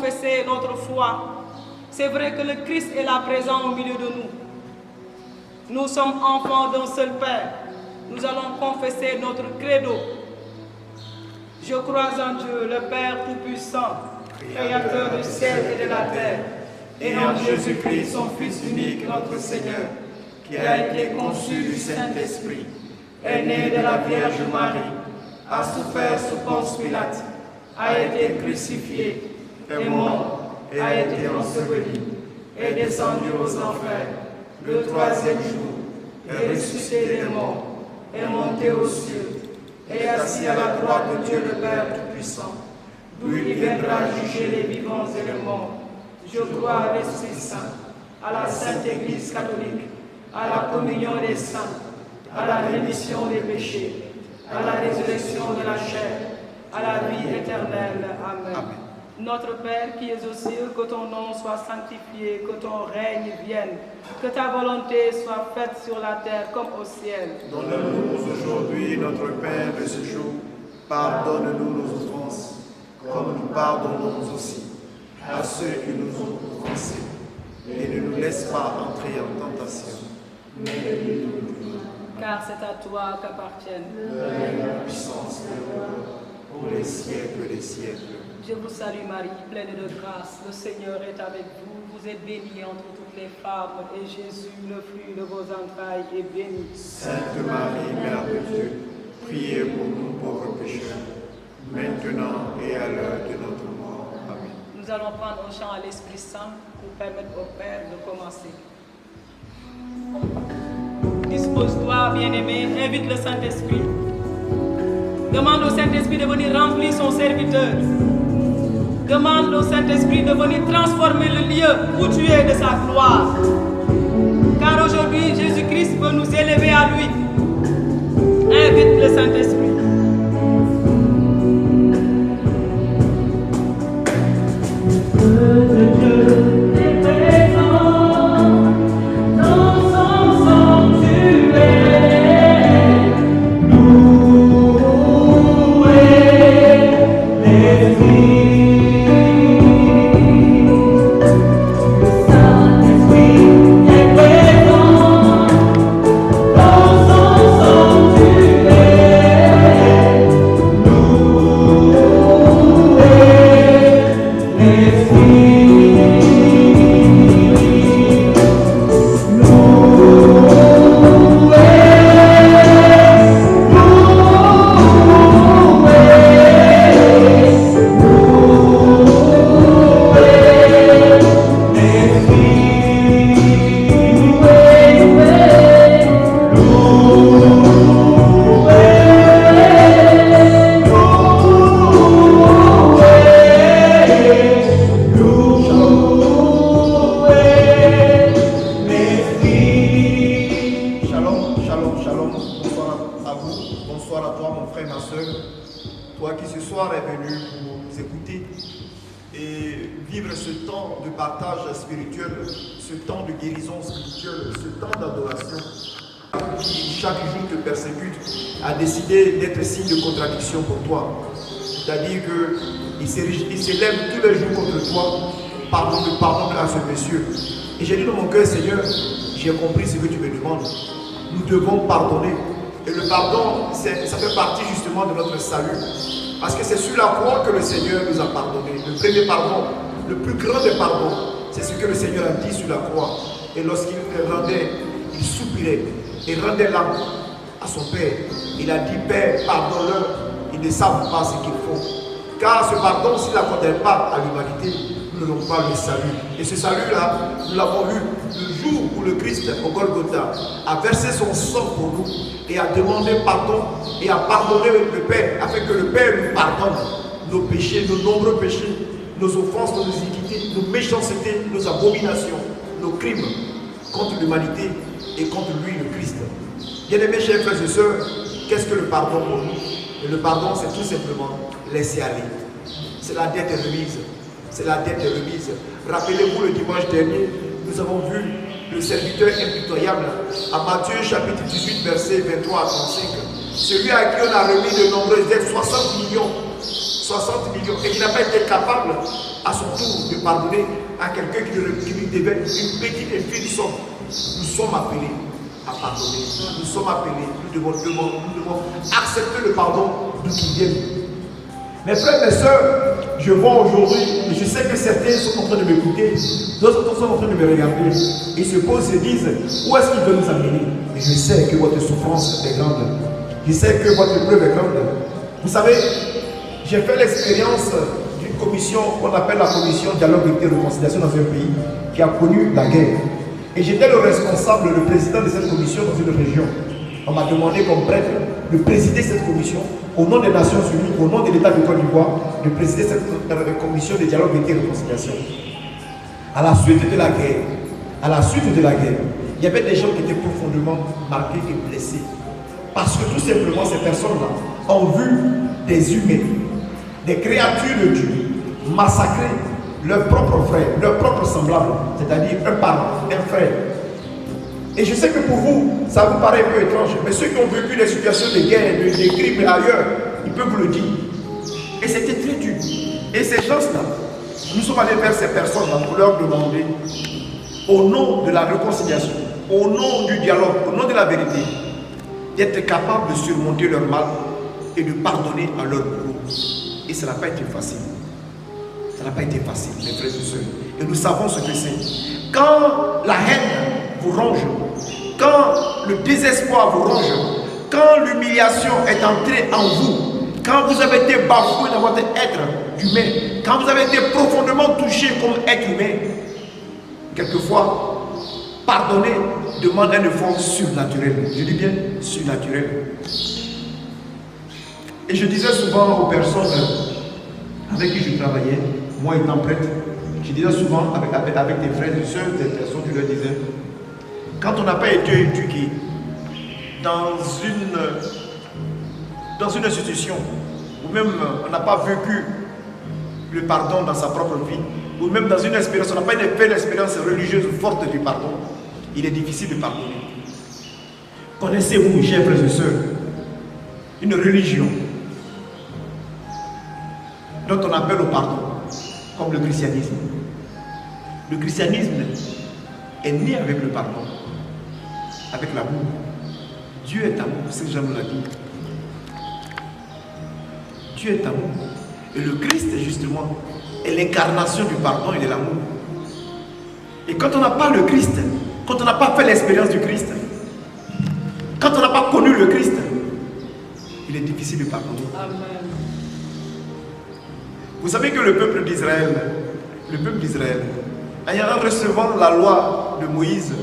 confesser notre foi. C'est vrai que le Christ est là présent au milieu de nous. Nous sommes enfants d'un seul Père. Nous allons confesser notre credo. Je crois en Dieu, le Père Tout-Puissant, Créateur du ciel et de la terre, et en Jésus-Christ, son Fils unique, notre Seigneur, qui a été conçu du Saint-Esprit, est né de la Vierge Marie, a souffert sous Ponce Pilate, a été crucifié, est mort, a été enseveli, est descendu aux enfers, le troisième jour, est ressuscité des morts, est monté aux cieux, est assis à la droite de Dieu le Père Tout-Puissant, d'où il viendra juger les vivants et les morts. Je crois à l'Esprit Saint, à la Sainte Église catholique, à la communion des saints, à la rémission des péchés, à la résurrection de la chair, à la vie éternelle. Amen. Amen. Notre Père qui es aux cieux, que ton nom soit sanctifié, que ton règne vienne, que ta volonté soit faite sur la terre comme au ciel. Donne-nous aujourd'hui notre pain de ce jour. Pardonne-nous nos offenses, comme nous pardonnons aussi à ceux qui nous ont offensés. Et ne nous laisse pas entrer en tentation, mais délivre-nous du mal. Car c'est à toi qu'appartiennent le règne, la puissance et l'honneur pour les siècles des siècles. Je vous salue Marie, pleine de grâce, le Seigneur est avec vous. Vous êtes bénie entre toutes les femmes, et Jésus, le fruit de vos entrailles, est béni. Sainte Marie, Mère de Dieu, priez pour nous pauvres pécheurs, maintenant et à l'heure de notre mort. Amen. Nous allons prendre un chant à l'Esprit Saint pour permettre au Père de commencer. Dispose-toi, bien-aimé, invite le Saint-Esprit. Demande au Saint-Esprit de venir remplir son serviteur. Demande au Saint-Esprit de venir transformer le lieu où tu es de sa gloire. Car aujourd'hui, Jésus-Christ veut nous élever à lui. Invite le Saint-Esprit. A décidé d'être signe de contradiction pour toi. C'est-à-dire qu'il s'élève tous les jours contre toi. Pardonne à ce monsieur. Et j'ai dit dans mon cœur, Seigneur, j'ai compris ce que tu me demandes. Nous devons pardonner. Et le pardon, ça fait partie justement de notre salut. Parce que c'est sur la croix que le Seigneur nous a pardonné. Le premier pardon, le plus grand des pardons, c'est ce que le Seigneur a dit sur la croix. Et lorsqu'il rendait, il soupirait et rendait l'âme à son Père. Il a dit, Père, pardonne-leur, ils ne savent pas ce qu'ils font. Car ce pardon, s'il n'accordait pas à l'humanité, nous n'aurons pas le salut. Et ce salut-là, nous l'avons eu le jour où le Christ, au Golgotha, a versé son sang pour nous et a demandé pardon et a pardonné le Père, afin que le Père nous pardonne nos péchés, nos nombreux péchés, nos offenses, nos iniquités, nos méchancetés, nos abominations, nos crimes contre l'humanité et contre lui, le Christ. Bien-aimés chers frères et sœurs, qu'est-ce que le pardon pour nous? Et le pardon, c'est tout simplement laisser aller. C'est la dette remise. C'est la dette remise. Rappelez-vous, le dimanche dernier, nous avons vu le serviteur impitoyable à Matthieu chapitre 18, versets 23 à 35. Celui à qui on a remis de nombreuses dettes, 60 millions. 60 millions et qui n'a pas été capable à son tour de pardonner à quelqu'un qui lui devait une petite et fine somme. Nous sommes appelés à pardonner. Nous sommes appelés, nous devons accepter le pardon d'où qu'il vienne. Mes frères et sœurs, je vois aujourd'hui, et je sais que certains sont en train de m'écouter, d'autres sont en train de me regarder, et se posent et disent, où est-ce qu'il veut nous amener? Et je sais que votre souffrance est grande. Je sais que votre épreuve est grande. Vous savez, j'ai fait l'expérience d'une commission qu'on appelle la commission dialogue et réconciliation dans un pays qui a connu la guerre. Et j'étais le responsable, le président de cette commission dans une région. On m'a demandé comme prêtre de présider cette commission au nom des Nations Unies, au nom de l'État de Côte d'Ivoire, de présider cette commission de dialogue et réconciliation. À la suite de la guerre, il y avait des gens qui étaient profondément marqués et blessés. Parce que tout simplement, ces personnes-là ont vu des humains, des créatures de Dieu, massacrer leurs propres frères, leurs propres semblables, c'est-à-dire un parent, un frère. Et je sais que pour vous, ça vous paraît un peu étrange, mais ceux qui ont vécu des situations de guerre, de crimes ailleurs, ils peuvent vous le dire. Et c'était très dur. Et ces gens-là, nous sommes allés vers ces personnes-là pour leur demander, au nom de la réconciliation, au nom du dialogue, au nom de la vérité, d'être capables de surmonter leur mal et de pardonner à leur bourreau. Et ça n'a pas été facile. Ça n'a pas été facile, mes frères et sœurs. Et nous savons ce que c'est. Quand la haine vous ronge, quand le désespoir vous ronge, quand l'humiliation est entrée en vous, quand vous avez été bafoué dans votre être humain, quand vous avez été profondément touché comme être humain, quelquefois, pardonner demande un effort surnaturel. Je dis bien surnaturel. Et je disais souvent aux personnes avec qui je travaillais, moi étant prêtre, je disais souvent avec des frères et sœurs, des personnes, je leur disais, quand on n'a pas été éduqué dans une institution, ou même on n'a pas vécu le pardon dans sa propre vie, ou même dans une expérience, on n'a pas fait l'expérience religieuse forte du pardon, il est difficile de pardonner. Connaissez-vous, chers frères et sœurs, une religion dont on appelle au pardon, comme le christianisme? Le christianisme est né avec le pardon, avec l'amour. Dieu est amour, Saint Jean nous l'a dit. Dieu est amour. Et le Christ, justement, est l'incarnation du pardon et de l'amour. Et quand on n'a pas le Christ, quand on n'a pas fait l'expérience du Christ, quand on n'a pas connu le Christ, il est difficile de pardonner. Amen. Vous savez que le peuple d'Israël, en recevant la loi de Moïse,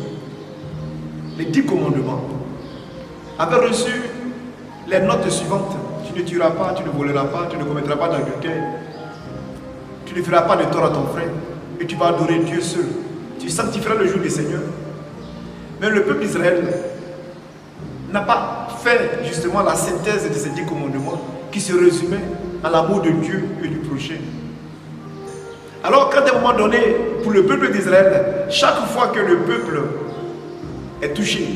les 10 commandements, avait reçu les notes suivantes. Tu ne tueras pas, tu ne voleras pas, tu ne commettras pas d'adultère, tu ne feras pas de tort à ton frère, et tu vas adorer Dieu seul. Tu sanctifieras le jour du Seigneur. Mais le peuple d'Israël n'a pas fait justement la synthèse de ces 10 commandements qui se résumaient à l'amour de Dieu et du prochain. Alors quand à un moment donné, pour le peuple d'Israël, chaque fois que le peuple est touché,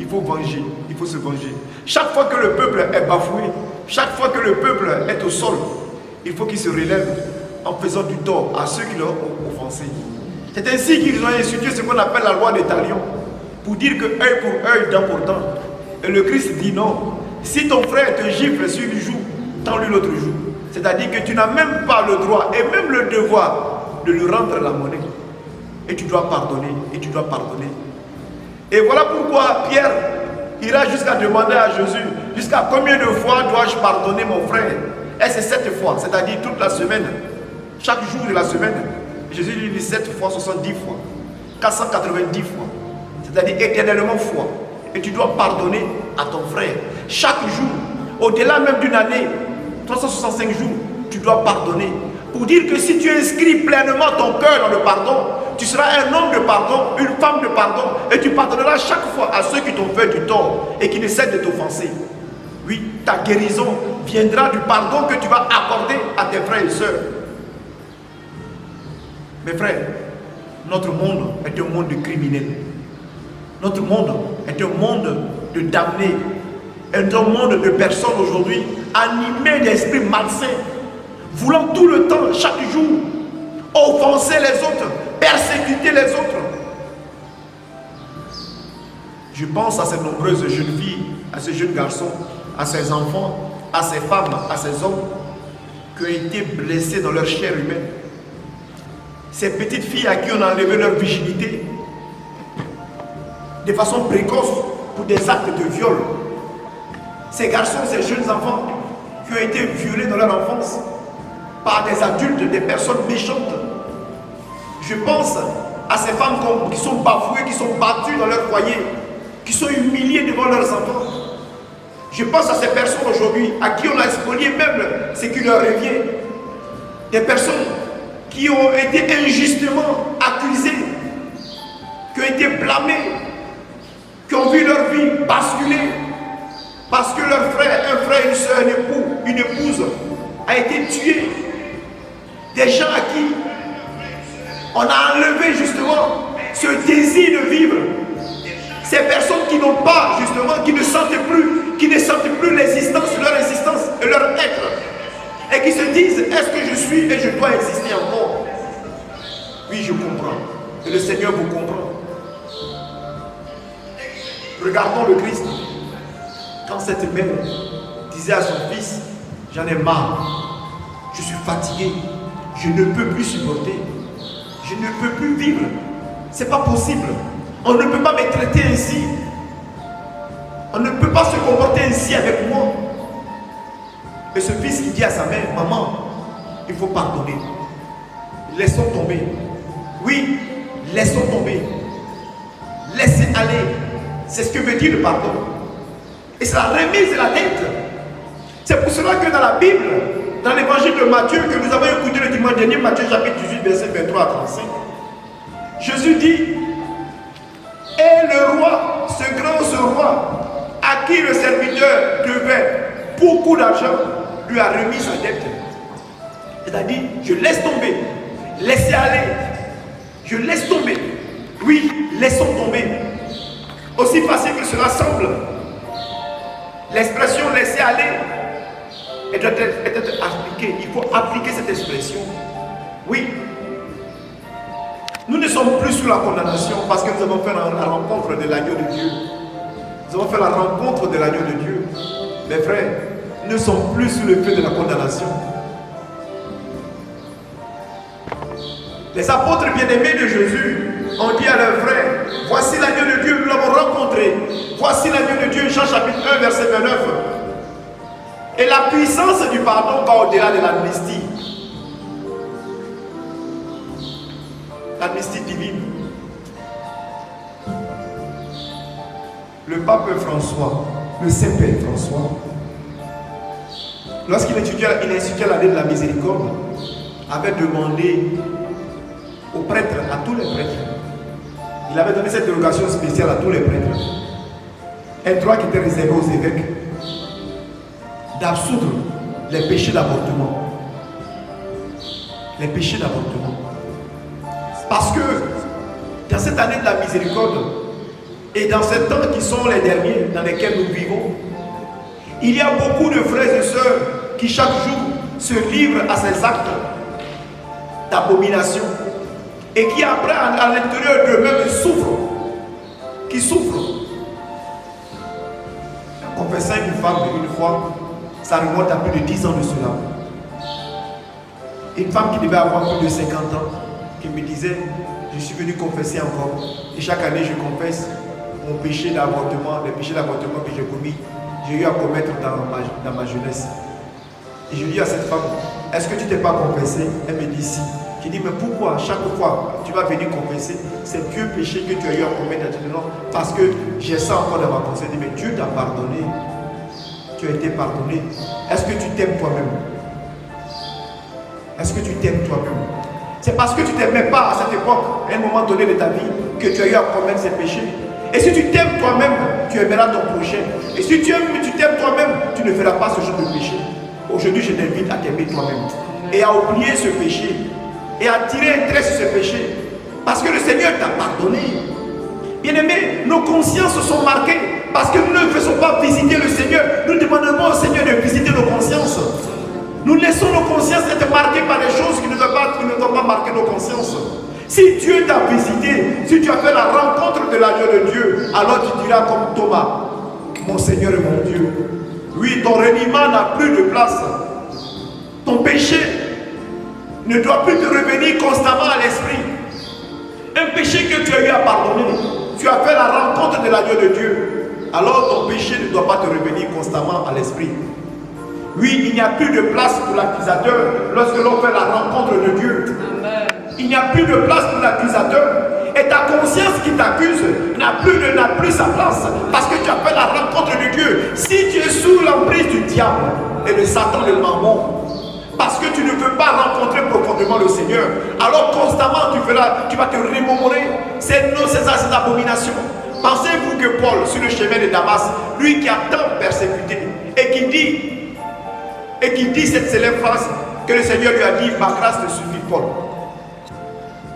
il faut venger, il faut se venger. Chaque fois que le peuple est bafoué, chaque fois que le peuple est au sol, il faut qu'il se relève en faisant du tort à ceux qui l'ont offensé. C'est ainsi qu'ils ont institué ce qu'on appelle la loi des talions, pour dire que œil pour œil, dent pour dent. Et le Christ dit non. Si ton frère te gifle sur une joue, tends-lui l'autre joue. C'est-à-dire que tu n'as même pas le droit et même le devoir de lui rendre la monnaie. Et tu dois pardonner, et tu dois pardonner. Et voilà pourquoi Pierre ira jusqu'à demander à Jésus, jusqu'à combien de fois dois-je pardonner mon frère? Et c'est 7 fois, c'est-à-dire toute la semaine, chaque jour de la semaine. Jésus lui dit 7 fois, 70 fois, 490 fois, c'est-à-dire éternellement fois. Et tu dois pardonner à ton frère. Chaque jour, au-delà même d'une année, 365 jours, tu dois pardonner. Pour dire que si tu inscris pleinement ton cœur dans le pardon, tu seras un homme de pardon, une femme de pardon, et tu pardonneras chaque fois à ceux qui t'ont fait du tort et qui ne cessent de t'offenser. Oui, ta guérison viendra du pardon que tu vas accorder à tes frères et sœurs. Mes frères, notre monde est un monde de criminels. Notre monde est un monde de damnés. Est un monde de personnes aujourd'hui animées d'esprits malsains voulant tout le temps, chaque jour, offenser les autres, persécuter les autres. Je pense à ces nombreuses jeunes filles, à ces jeunes garçons, à ces enfants, à ces femmes, à ces hommes qui ont été blessés dans leur chair humaine. Ces petites filles à qui on a enlevé leur virginité de façon précoce pour des actes de viol. Ces garçons, ces jeunes enfants qui ont été violés dans leur enfance par des adultes, des personnes méchantes. Je pense à ces femmes qui sont bafouées, qui sont battues dans leur foyer, qui sont humiliées devant leurs enfants. Je pense à ces personnes aujourd'hui à qui on a spolié même ce qui leur revient. Des personnes qui ont été injustement accusées, qui ont été blâmées, qui ont vu leur vie basculer parce que leur frère, un frère, une soeur, un époux, une épouse a été tué. Des gens à qui on a enlevé justement ce désir de vivre. Ces personnes qui n'ont pas justement, qui ne sentent plus l'existence, leur existence et leur être. Et qui se disent, est-ce que je suis et je dois exister encore? Oui, je comprends. Et le Seigneur vous comprend. Regardons le Christ. Quand cette mère disait à son fils, j'en ai marre, je suis fatigué, je ne peux plus supporter, je ne peux plus vivre. C'est pas possible. On ne peut pas me traiter ainsi. On ne peut pas se comporter ainsi avec moi. Et ce fils qui dit à sa mère, maman, il faut pardonner. Laissons tomber. Oui, laissons tomber. Laissez aller. C'est ce que veut dire le pardon. Et c'est la remise de la dette. C'est pour cela que dans la Bible, dans l'évangile de Matthieu, que nous avons écouté le dimanche dernier, Matthieu chapitre 18, verset 23 à 35, Jésus dit, et le roi, ce roi, à qui le serviteur devait beaucoup d'argent, lui a remis sa dette. C'est-à-dire, je laisse tomber, laissez aller, je laisse tomber. Oui, laissons tomber. Aussi facile que cela semble, l'expression laisser aller elle doit être appliquée. Il faut appliquer cette expression. Oui. Nous ne sommes plus sous la condamnation parce que nous avons fait la rencontre de l'agneau de Dieu. Nous avons fait la rencontre de l'agneau de Dieu. Mes frères, nous ne sommes plus sous le feu de la condamnation. Les apôtres bien-aimés de Jésus ont dit à leurs frères, voici l'agneau de Dieu, nous l'avons rencontré. Voici l'agneau de Dieu, Jean chapitre 1, verset 29. Et la puissance du pardon va au-delà de l'amnistie. L'amnistie divine. Le pape François, le Saint-Père François, lorsqu'il étudiait l'année de la miséricorde, avait demandé aux prêtres, à tous les prêtres, il avait donné cette dérogation spéciale à tous les prêtres, un droit qui était réservé aux évêques, d'absoudre les péchés d'avortement. Les péchés d'avortement. Parce que dans cette année de la miséricorde et dans ces temps qui sont les derniers dans lesquels nous vivons, il y a beaucoup de frères et sœurs qui chaque jour se livrent à ces actes d'abomination et qui après à l'intérieur d'eux-mêmes souffrent. Qui souffrent. Confessant une femme une fois, ça remonte à plus de 10 ans de cela. Une femme qui devait avoir plus de 50 ans, qui me disait, je suis venu confesser encore. Et chaque année, je confesse mon péché d'avortement, les péchés d'avortement que j'ai commis, j'ai eu à commettre dans ma jeunesse. Et je dis à cette femme, est-ce que tu ne t'es pas confessé? Elle me dit si. Je dis, mais pourquoi chaque fois tu vas venir confesser ces vieux péchés que tu as eu à commettre? Non, parce que j'ai ça encore dans ma conscience. Mais Dieu t'a pardonné. Tu as été pardonné. Est-ce que tu t'aimes toi-même? Est-ce que tu t'aimes toi-même? C'est parce que tu ne t'aimais pas à cette époque, à un moment donné de ta vie, que tu as eu à commettre ces péchés. Et si tu t'aimes toi-même, tu aimeras ton prochain. Et si tu t'aimes toi-même, tu ne feras pas ce genre de péché. Aujourd'hui, je t'invite à t'aimer toi-même. Et à oublier ce péché. Et à tirer un trait sur ce péché. Parce que le Seigneur t'a pardonné. Bien-aimés, nos consciences sont marquées. Parce que nous ne faisons pas visiter le Seigneur. Nous demandons au Seigneur de visiter nos consciences. Nous ne Laissons nos consciences être marquées par des choses qui ne doivent pas marquer nos consciences. Si Dieu t'a visité, si tu as fait la rencontre de l'agneau de Dieu, alors tu diras comme Thomas, mon Seigneur et mon Dieu. Oui, ton reniement n'a plus de place. Ton péché ne doit plus te revenir constamment à l'esprit. Un péché que tu as eu à pardonner, tu as fait la rencontre de l'agneau de Dieu, alors ton péché ne doit pas te revenir constamment à l'esprit. Oui, il n'y a plus de place pour l'accusateur lorsque l'on fait la rencontre de Dieu. Amen. Il n'y a plus de place pour l'accusateur. Et ta conscience qui t'accuse n'a plus sa place parce que tu as fait la rencontre de Dieu. Si tu es sous l'emprise du diable et de Satan, le mammon, parce que tu ne veux pas rencontrer profondément le Seigneur, alors constamment tu vas te remémorer ces abominations. Pensez-vous que Paul, sur le chemin de Damas, lui qui a tant persécuté et qui dit cette célèbre phrase que le Seigneur lui a dit, ma grâce te suffit, Paul.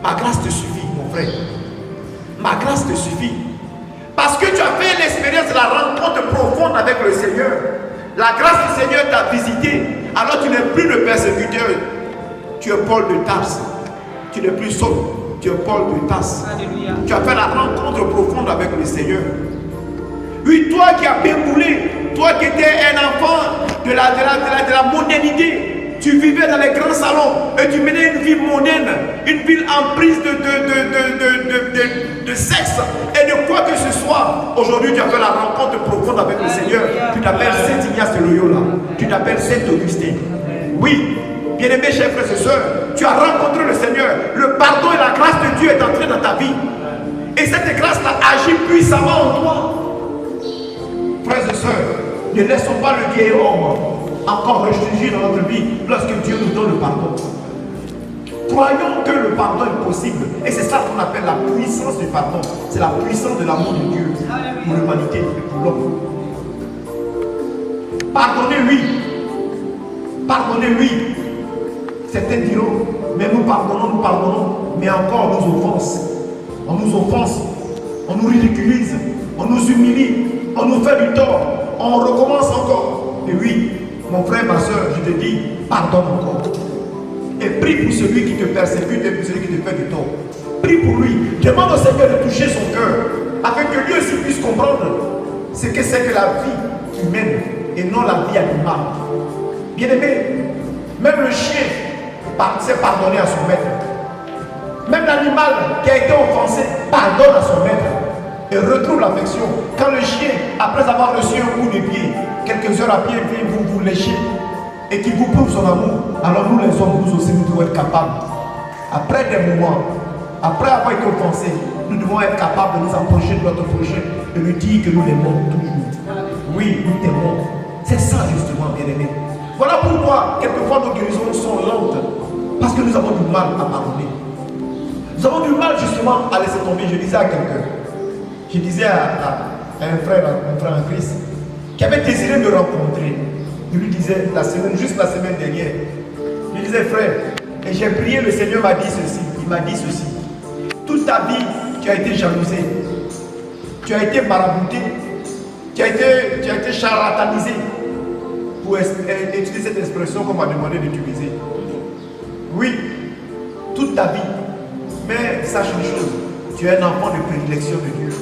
Ma grâce te suffit, mon frère. Ma grâce te suffit. Parce que tu as fait l'expérience de la rencontre profonde avec le Seigneur. La grâce du Seigneur t'a visité. Alors tu n'es plus le persécuteur. Tu es Paul de Tarse. Tu n'es plus Saul. Tu es Paul de Tarse. Alléluia. Tu as fait la rencontre profonde avec le Seigneur. Oui, toi qui as bémoulé, toi qui étais un enfant de la modernité, tu vivais dans les grands salons et tu menais une vie mondaine, une vie emprise de sexe et de quoi que ce soit. Aujourd'hui, tu as fait la rencontre profonde avec le Seigneur. Tu t'appelles Saint Ignace de Loyola. Tu t'appelles Saint Augustin. Oui, bien-aimés chers frères et sœurs, tu as rencontré le Seigneur. Le pardon et la grâce de Dieu est entrée dans ta vie. Et cette grâce-là agit puissamment en toi. Frères et sœurs, ne laissons pas le vieil homme encore ressurgir dans notre vie lorsque Dieu nous donne le pardon. Croyons que le pardon est possible. Et c'est ça qu'on appelle la puissance du pardon. C'est la puissance de l'amour de Dieu pour l'humanité et pour l'homme. Pardonnez, oui. Pardonnez, oui. Certains diront, mais nous pardonnons, mais encore on nous offense. On nous offense, on nous ridiculise, on nous humilie, on nous fait du tort, on recommence encore. Et oui, mon frère, ma soeur, je te dis, pardonne encore. Et prie pour celui qui te persécute et pour celui qui te fait du tort. Prie pour lui. Demande au Seigneur de toucher son cœur, afin que lui aussi puisse comprendre ce que c'est que la vie humaine et non la vie animale. Bien aimé, même le chien sait pardonner à son maître. Même l'animal qui a été offensé pardonne à son maître et retrouve l'affection. Quand le chien, après avoir reçu un coup de pied, quelques heures après, vient vous lécher et qu'il vous prouve son amour, alors nous les hommes, nous aussi, nous devons être capables, après des moments, après avoir été offensés, nous devons être capables de nous approcher de notre prochain et lui dire que nous l'aimons toujours. Oui, nous t'aimons. C'est ça justement, bien-aimé. Voilà pourquoi, quelquefois, nos guérisons sont lentes, parce que nous avons du mal à pardonner. Nous avons du mal justement à laisser tomber. Je disais à quelqu'un, je disais à un frère en Christ, qui avait désiré me rencontrer. Je lui disais, juste la semaine dernière, je lui disais, frère, et j'ai prié, le Seigneur m'a dit ceci, il m'a dit ceci. Toute ta vie, tu as été jalousé, tu as été marabouté, tu as été charlatanisé, pour utiliser cette expression qu'on m'a demandé d'utiliser. Oui, toute ta vie. Mais sache une chose, tu es un enfant de prédilection de Dieu.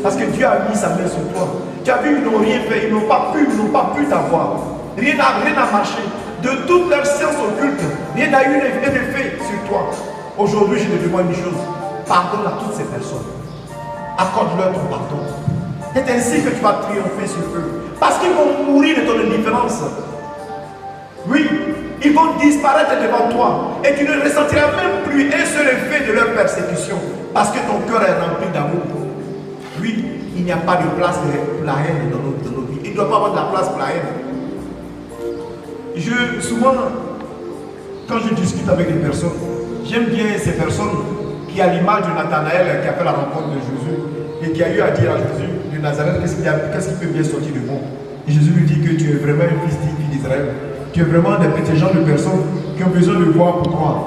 Parce que Dieu a mis sa main sur toi. Tu as vu, ils n'ont rien fait, ils n'ont pas pu t'avoir. Rien n'a marché. De toutes leurs sciences occultes, rien n'a eu un effet sur toi. Aujourd'hui, je te demande une chose. Pardonne à toutes ces personnes. Accorde-leur ton pardon. C'est ainsi que tu vas triompher sur eux. Parce qu'ils vont mourir de ton indifférence. Oui, ils vont disparaître devant toi. Et tu ne ressentiras même plus un seul effet de leur persécution. Parce que ton cœur est rempli d'amour. Oui, il n'y a pas de place pour la haine dans nos vies. Il ne doit pas avoir de la place pour la haine. Souvent, quand je discute avec des personnes, j'aime bien ces personnes qui, à l'image de Nathanaël qui a fait la rencontre de Jésus et qui a eu à dire à Jésus de Nazareth, qu'est-ce qui peut bien sortir de bon. Et Jésus lui dit que tu es vraiment un fils digne d'Israël. Tu es vraiment des petits gens de personnes qui ont besoin de voir pour croire.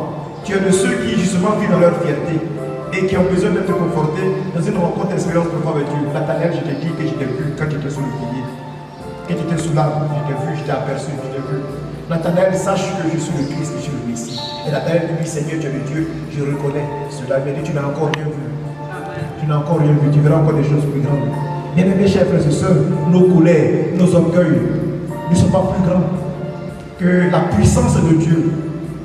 Tu es de ceux qui justement vivent dans leur fierté et qui ont besoin d'être confortés dans une rencontre d'expérience profonde avec Dieu. Nathanaël, je t'ai dit que je t'ai vu quand tu étais sous le pilier. Quand tu étais sous l'arbre, je t'ai vu, je t'ai aperçu, je t'ai vu. Nathanaël, sache que je suis le Christ, je suis le Messie. Et Nathanaël lui dit, Seigneur, tu es le Dieu, je reconnais cela. Mais tu n'as encore rien vu. Tu n'as encore rien vu, tu verras encore des choses plus grandes. Bien-aimés, chers frères et sœurs, nos colères, nos orgueils ne sont pas plus grands que la puissance de Dieu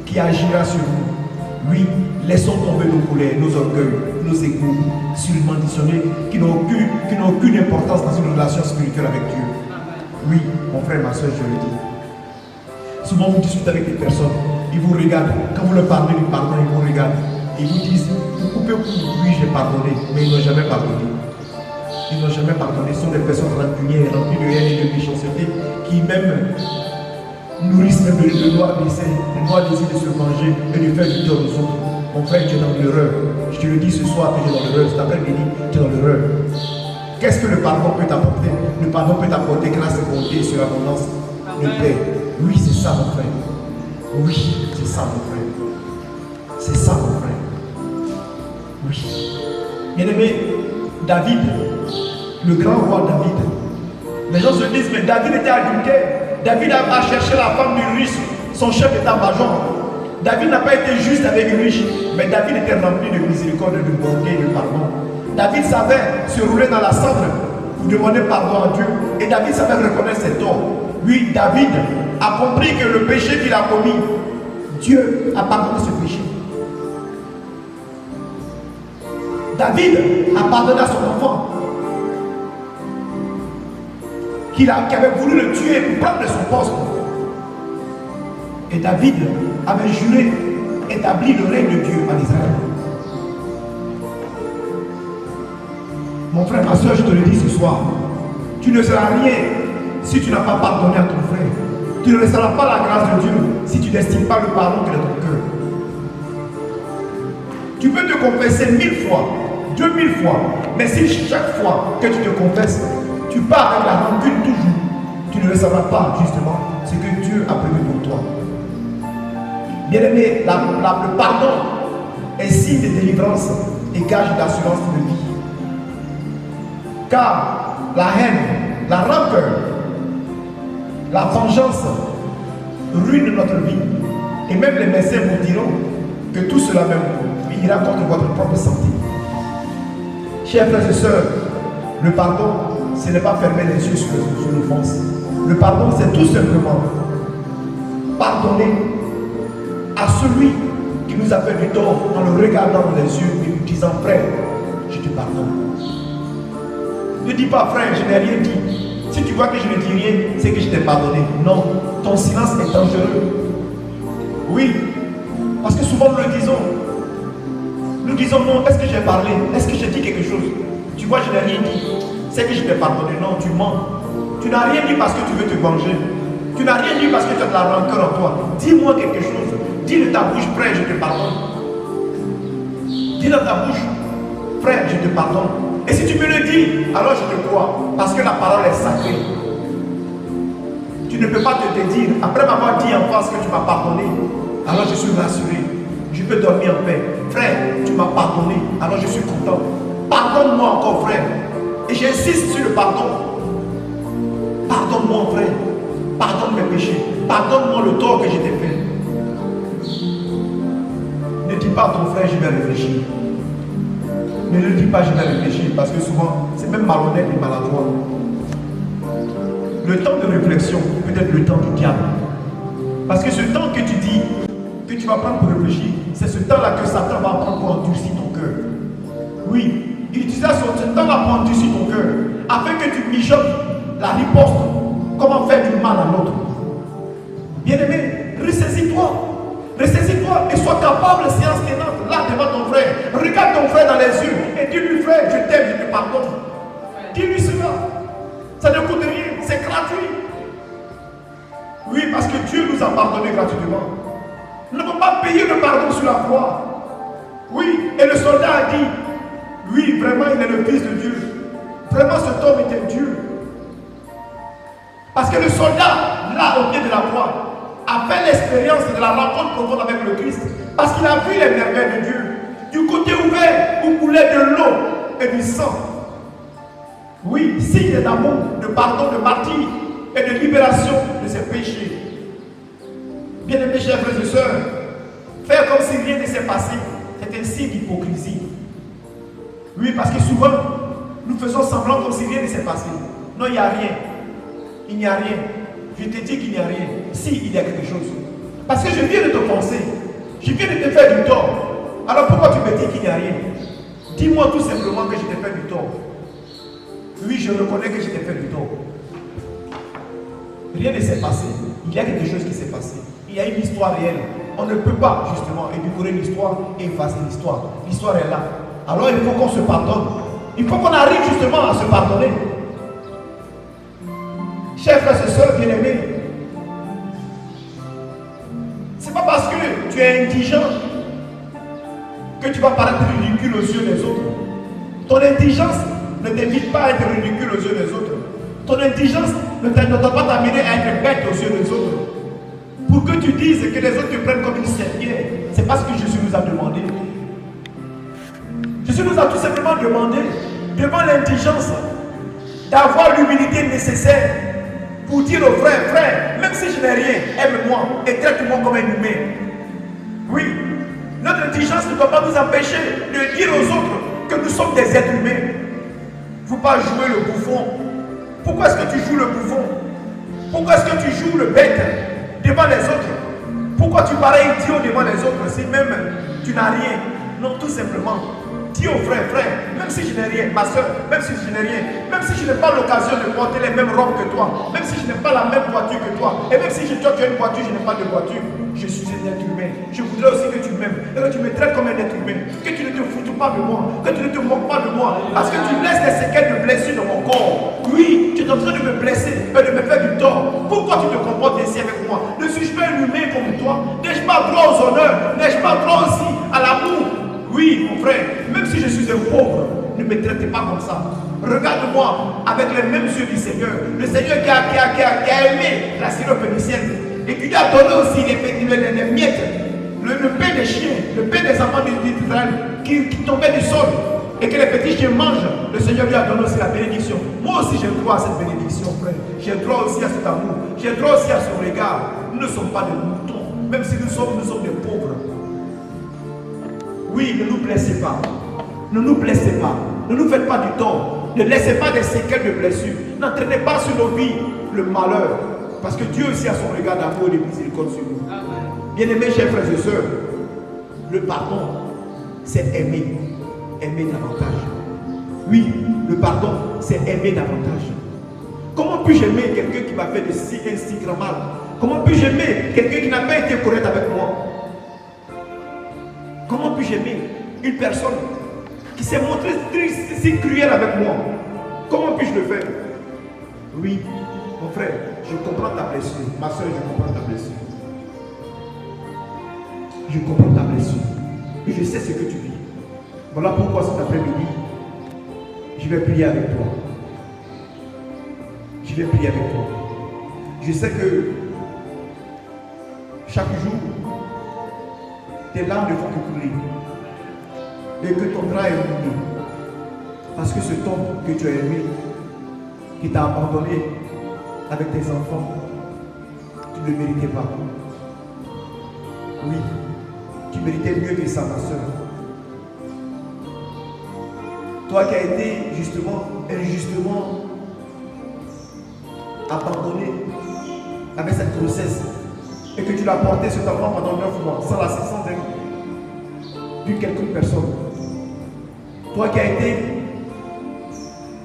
qui agira sur nous. Oui, laissons tomber nos colères, nos orgueils, nos égos surmenditionnés qui n'ont aucune importance dans une relation spirituelle avec Dieu. Oui, mon frère, ma soeur, je le dis. Souvent, vous discutez avec des personnes, ils vous regardent. Quand vous leur parlez du pardon, ils vous regardent. Ils vous disent, vous coupez, oui, j'ai pardonné, mais ils n'ont jamais pardonné. Ils n'ont jamais pardonné. Ce sont des personnes rancunières, remplies de haine et de méchanceté, qui même nourrissent même le noir désir de se venger et de faire du tort aux autres. Mon frère, tu es dans l'erreur. Je te le dis ce soir que tu es dans l'erreur. Cet après-midi, tu es dans l'erreur. Qu'est-ce que le pardon peut t'apporter? Le pardon peut t'apporter grâce et bonté sur l'abondance de paix. Oui, c'est ça, mon frère. Oui, c'est ça, mon frère. C'est ça, mon frère. Oui. Bien-aimé, David, le grand roi David, les gens se disent, mais David était adultère. David a cherché la femme du riche, son chef d'état-major. David n'a pas été juste avec le riche, mais David était rempli de miséricorde, de bonté et de pardon. David savait se rouler dans la cendre pour demander pardon à Dieu. Et David savait reconnaître ses torts. Oui, David a compris que le péché qu'il a commis, Dieu a pardonné ce péché. David a pardonné à son enfant qui avait voulu le tuer pour prendre son poste. Et David avait juré établir le règne de Dieu en Israël. Mon frère, ma soeur, je te le dis ce soir, tu ne seras rien si tu n'as pas pardonné à ton frère. Tu ne receras pas la grâce de Dieu si tu n'estimes pas le pardon qui est dans ton cœur. Tu peux te confesser 1000 fois, 2000 fois, mais si chaque fois que tu te confesses, tu pars avec la rancune toujours, tu ne recevras pas justement ce que Dieu a prévu pour toi. Bien-aimé, le pardon est signe de délivrance et gage d'assurance de vie. Car la haine, la rancœur, la vengeance ruine notre vie. Et même les médecins vous diront que tout cela même ira contre votre propre santé. Chers frères et sœurs, le pardon, ce n'est pas fermer les yeux sur l'offense. Le pardon, c'est tout simplement pardonner à celui qui nous a fait du tort en le regardant dans les yeux et nous disant, frère, je te pardonne. Ne dis pas, frère, je n'ai rien dit. Si tu vois que je ne dis rien, c'est que je t'ai pardonné. Non, ton silence est dangereux. Oui, parce que souvent nous le disons. Nous disons, non, est-ce que j'ai parlé? Est-ce que j'ai dit quelque chose? Tu vois, je n'ai rien dit. C'est que je t'ai pardonné. Non, tu mens. Tu n'as rien dit parce que tu veux te venger. Tu n'as rien dit parce que tu as de la rancœur en toi. Dis-moi quelque chose. Dis de ta bouche, frère, je te pardonne. Dis dans ta bouche, frère, je te pardonne. Et si tu me le dis, alors je te crois. Parce que la parole est sacrée. Tu ne peux pas te dire, après m'avoir dit en face que tu m'as pardonné, alors je suis rassuré. Je peux dormir en paix. Frère, tu m'as pardonné, alors je suis content. Pardonne-moi encore, frère. Et j'insiste sur le pardon. Pardonne-moi, frère. Pardonne mes péchés. Pardonne-moi le tort que je t'ai fait. Ne dis pas à ton frère, je vais réfléchir. Ne le dis pas, je vais réfléchir, parce que souvent, c'est même malhonnête et maladroit. Le temps de réflexion peut être le temps du diable. Parce que ce temps que tu dis, que tu vas prendre pour réfléchir, c'est ce temps-là que Satan va prendre pour endurcir ton cœur. Oui, il utilisera ce temps-là pour endurcir ton cœur, afin que tu mijotes la riposte, comment faire du mal à l'autre. Bien-aimé, ressaisis-toi. Ressaisis-toi et sois capable, séance tenante, là devant ton frère. Regarde ton frère dans les yeux et dis-lui, frère, je t'aime, je te pardonne. Dis-lui cela. Ça ne coûte rien, c'est gratuit. Oui, parce que Dieu nous a pardonné gratuitement. Nous ne pouvons pas payer le pardon sur la croix. Oui, et le soldat a dit, oui, vraiment, il est le fils de Dieu. Vraiment, cet homme était Dieu. Parce que le soldat, là, au pied de la croix, a fait l'expérience de la rencontre profonde avec le Christ. Parce qu'il a vu les merveilles de Dieu. Du côté ouvert, où coulait de l'eau et du sang. Oui, signe d'amour, de pardon, de martyre et de libération de ses péchés. Bien-aimés chers frères et sœurs, faire comme si rien ne s'est passé, c'est un signe d'hypocrisie. Oui, parce que souvent, nous faisons semblant comme si rien ne s'est passé. Non, il n'y a rien. Il n'y a rien. Je te dis qu'il n'y a rien. Si, il y a quelque chose. Parce que je viens de te penser. Je viens de te faire du tort. Alors pourquoi tu me dis qu'il n'y a rien? Dis-moi tout simplement que je t'ai fait du tort. Oui, je reconnais que je t'ai fait du tort. Rien ne s'est passé. Il y a quelque chose qui s'est passé. Il y a une histoire réelle. On ne peut pas justement épurer l'histoire et effacer l'histoire. L'histoire est là. Alors il faut qu'on se pardonne. Il faut qu'on arrive justement à se pardonner. Chers frères et sœurs bien-aimés, c'est pas parce que tu es indigent que tu vas paraître ridicule aux yeux des autres. Ton indigence ne t'invite pas à être ridicule aux yeux des autres. Ton indigence ne doit pas t'amener à être bête aux yeux des autres. Pour que tu dises que les autres te prennent comme une serpillère, c'est parce que Jésus nous a demandé. Jésus nous a tout simplement demandé, devant l'indigence, d'avoir l'humilité nécessaire pour dire aux frères, frère, même si je n'ai rien, aime-moi et traite-moi comme un humain. Oui, notre indigence ne doit pas nous empêcher de dire aux autres que nous sommes des êtres humains. Il ne faut pas jouer le bouffon. Pourquoi est-ce que tu joues le bouffon? Pourquoi est-ce que tu joues le bête devant les autres? Pourquoi tu parais idiot devant les autres si même tu n'as rien? Non, tout simplement. Dis aux frères, frère, même si je n'ai rien, ma soeur, même si je n'ai rien, même si je n'ai pas l'occasion de porter les mêmes robes que toi, même si je n'ai pas la même voiture que toi, et même si toi tu as une voiture, je n'ai pas de voiture, je suis un être humain. Je voudrais aussi que tu m'aimes et que tu me traites comme un être humain, que tu ne te foutes pas de moi, que tu ne te moques pas de moi, parce que tu laisses des séquelles de blessures dans mon corps. Oui, tu es en train de me blesser et de me faire du tort. Pourquoi tu te comportes ainsi avec moi? Ne suis-je pas un humain comme toi? N'ai-je pas droit aux honneurs? N'ai-je pas droit aussi à l'amour? Oui, mon frère, même si je suis un pauvre, ne me traitez pas comme ça. Regarde-moi avec les mêmes yeux du Seigneur. Le Seigneur qui a aimé la syrophénicienne et qui lui a donné aussi les miettes, le pain des chiens, le pain des enfants d'Israël qui tombait du sol et que les petits chiens mangent. Le Seigneur lui a donné aussi la bénédiction. Moi aussi j'ai droit à cette bénédiction, frère. J'ai droit aussi à cet amour. J'ai droit aussi à son regard. Nous ne sommes pas des moutons, même si nous sommes des pauvres. Oui, ne nous blessez pas. Ne nous blessez pas. Ne nous faites pas du tort. Ne laissez pas des séquelles de blessures. N'entraînez pas sur nos vies le malheur. Parce que Dieu aussi a son regard d'amour et de miséricorde sur nous. Bien-aimés, chers frères et sœurs, le pardon, c'est aimer. Aimer davantage. Oui, le pardon, c'est aimer davantage. Comment puis-je aimer quelqu'un qui m'a fait un si grand mal? Comment puis-je aimer quelqu'un qui n'a pas été correct avec moi? Comment puis-je aimer une personne qui s'est montrée si cruelle avec moi? Comment puis-je le faire? Oui, mon frère, je comprends ta blessure. Ma soeur, je comprends ta blessure. Je comprends ta blessure. Et je sais ce que tu vis. Voilà pourquoi cet après-midi, je vais prier avec toi. Je vais prier avec toi. Je sais que chaque jour, tes larmes ne font que couler. Et que ton drap est mouillé. Parce que ce homme que tu as aimé, qui t'a abandonné avec tes enfants, tu ne le méritais pas. Oui, tu méritais mieux que ça, ma soeur. Toi qui as été justement, injustement abandonné avec cette grossesse et que tu l'as porté cet enfant pendant 9 mois sans l'assistance d'une quelconque personne. Toi qui as été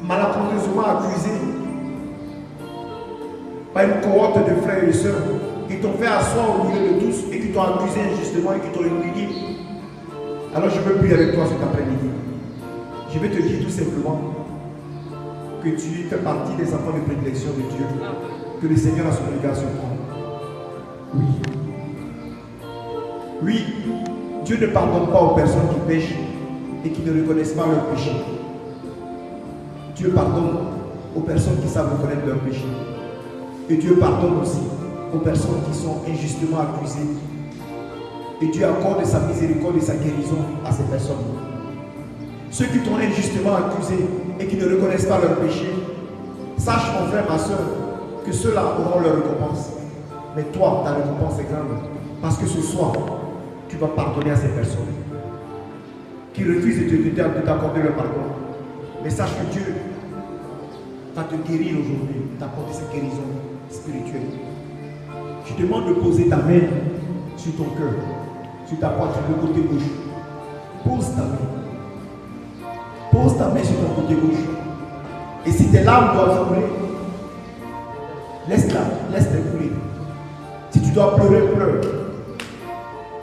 malencontreusement accusé par une cohorte de frères et de sœurs qui t'ont fait asseoir au milieu de tous et qui t'ont accusé injustement et qui t'ont humilié. Alors je veux prier avec toi cet après-midi. Je vais te dire tout simplement que tu fais partie des enfants de prédilection de Dieu, que le Seigneur a son regard sur toi. Oui. Oui, Dieu ne pardonne pas aux personnes qui pêchent et qui ne reconnaissent pas leur péché. Dieu pardonne aux personnes qui savent reconnaître leur péché. Et Dieu pardonne aussi aux personnes qui sont injustement accusées. Et Dieu accorde sa miséricorde et sa guérison à ces personnes. Ceux qui t'ont injustement accusé et qui ne reconnaissent pas leur péché, sache mon frère, ma soeur, que ceux-là auront leur récompense. Mais toi, ta récompense est grande. Parce que ce soir, tu vas pardonner à ces personnes qui refusent de t'accorder le pardon. Mais sache que Dieu va te guérir aujourd'hui, t'apporter cette guérison spirituelle. Je te demande de poser ta main sur ton cœur, sur ta poitrine, le côté gauche. Pose ta main. Pose ta main sur ton côté gauche. Et si tes larmes doivent couler, laisse-les couler. Si tu dois pleurer, pleure.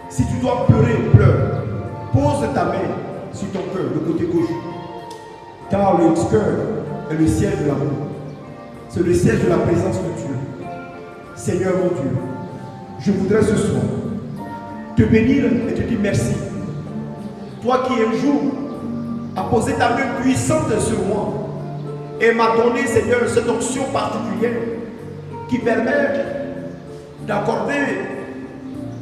Si tu dois pleurer, pleure. Pose ta main sur ton cœur, le côté gauche. Car le cœur est le siège de l'amour. C'est le siège de la présence de Dieu. Seigneur mon Dieu, je voudrais ce soir te bénir et te dire merci. Toi qui un jour as posé ta main puissante sur moi et m'a donné, Seigneur, cette onction particulière qui permet d'accorder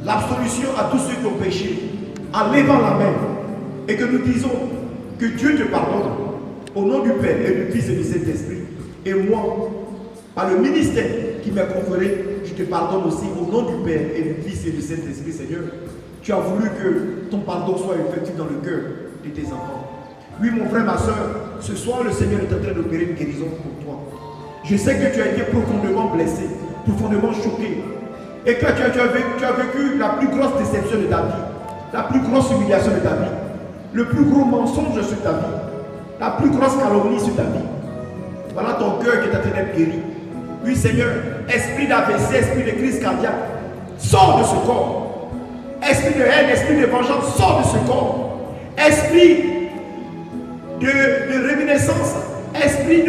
l'absolution à tous ceux qui ont péché en levant la main et que nous disons que Dieu te pardonne au nom du Père et du Fils et du Saint-Esprit. Et moi, par le ministère qui m'est conféré, je te pardonne aussi au nom du Père et du Fils et du Saint-Esprit, Seigneur. Tu as voulu que ton pardon soit effectif dans le cœur de tes enfants. Oui, mon frère, ma soeur, ce soir, le Seigneur est en train d'opérer une guérison pour toi. Je sais que tu as été profondément blessé, profondément choqué, et que tu as vécu la plus grosse déception de ta vie, la plus grosse humiliation de ta vie, le plus gros mensonge sur ta vie, la plus grosse calomnie sur ta vie. Voilà ton cœur qui est en train d'être guéri. Oui, Seigneur, esprit d'AVC, esprit de crise cardiaque, sors de ce corps. Esprit de haine, esprit de vengeance, sors de ce corps. Esprit de réminiscence, esprit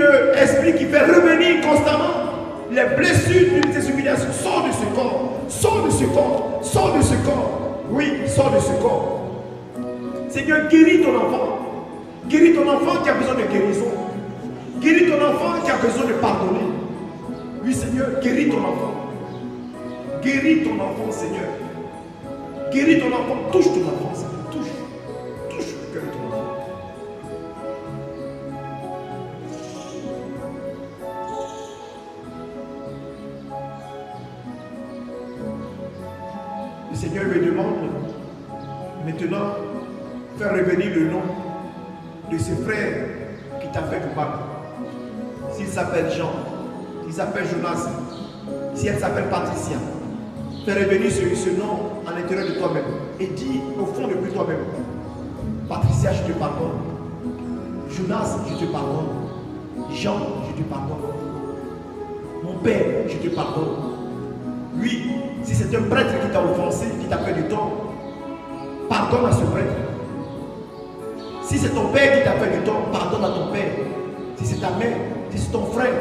qui fait revenir constamment les blessures de tes humiliations, sors de ce corps, sors de ce corps, sors de ce corps. Oui, sors de ce corps. Seigneur, guéris ton enfant. Guéris ton enfant qui a besoin de guérison. Guéris ton enfant qui a besoin de pardonner. Oui, Seigneur, guéris ton enfant. Guéris ton enfant, Seigneur. Guéris ton enfant. Touche ton enfant, Seigneur. Touche le cœur de ton enfant. Le Seigneur me demande maintenant faire revenir le nom de ce frère qui t'a fait du mal. S'il s'appelle Jean, s'il s'appelle Jonas, si elle s'appelle Patricia, fais revenir ce nom à l'intérieur de toi-même et dis au fond de toi-même: Patricia, je te pardonne. Jonas, je te pardonne. Jean, je te pardonne. Mon père, je te pardonne. Oui, si c'est un prêtre qui t'a offensé, qui t'a fait du tort, pardonne à ce prêtre. Si c'est ton père qui t'a fait du tort, pardonne à ton père. Si c'est ta mère, si c'est ton frère,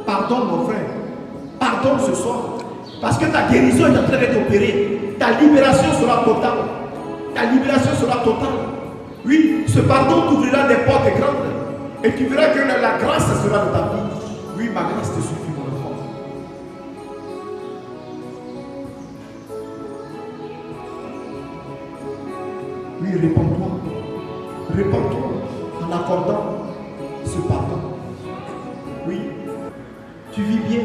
pardonne mon frère. Pardonne ce soir. Parce que ta guérison est en train d'être opérée. Ta libération sera totale. Ta libération sera totale. Oui, ce pardon t'ouvrira des portes grandes. Et tu verras que la grâce sera dans ta vie. Oui, ma grâce te suffit, mon enfant. Oui, répands-toi. Répands-toi en accordant ce pardon. Oui, tu vis bien.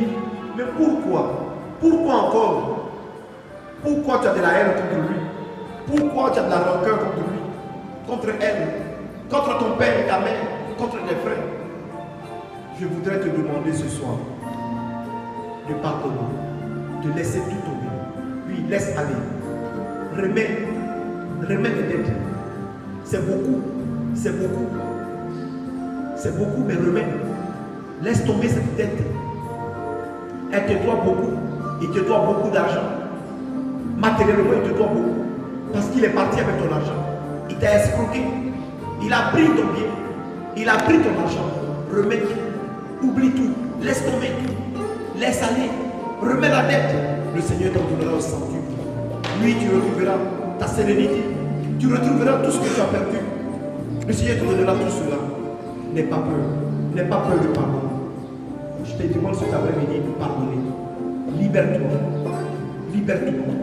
Mais pourquoi? Pourquoi encore? Pourquoi tu as de la haine contre lui? Pourquoi tu as de la rancœur contre lui? Contre elle? Contre ton père et ta mère? Contre tes frères? Je voudrais te demander ce soir de pardonner, de laisser tout tomber. Oui, laisse aller. Remets les dettes. C'est beaucoup. C'est beaucoup. C'est beaucoup, mais remets. Laisse tomber cette dette. Elle te doit beaucoup. Il te doit beaucoup d'argent. Matériellement, il te doit beaucoup. Parce qu'il est parti avec ton argent. Il t'a escroqué. Il a pris ton bien. Il a pris ton argent. Remets tout. Oublie tout. Laisse tomber tout. Laisse aller. Remets la dette. Le Seigneur t'en donnera au centuple. Lui, tu retrouveras ta sérénité. Tu retrouveras tout ce que tu as perdu. Le Seigneur te donnera tout cela. N'aie pas peur. N'aie pas peur de pardonner. Je te demande cet après-midi de pardonner. Libère-toi. Libère-toi.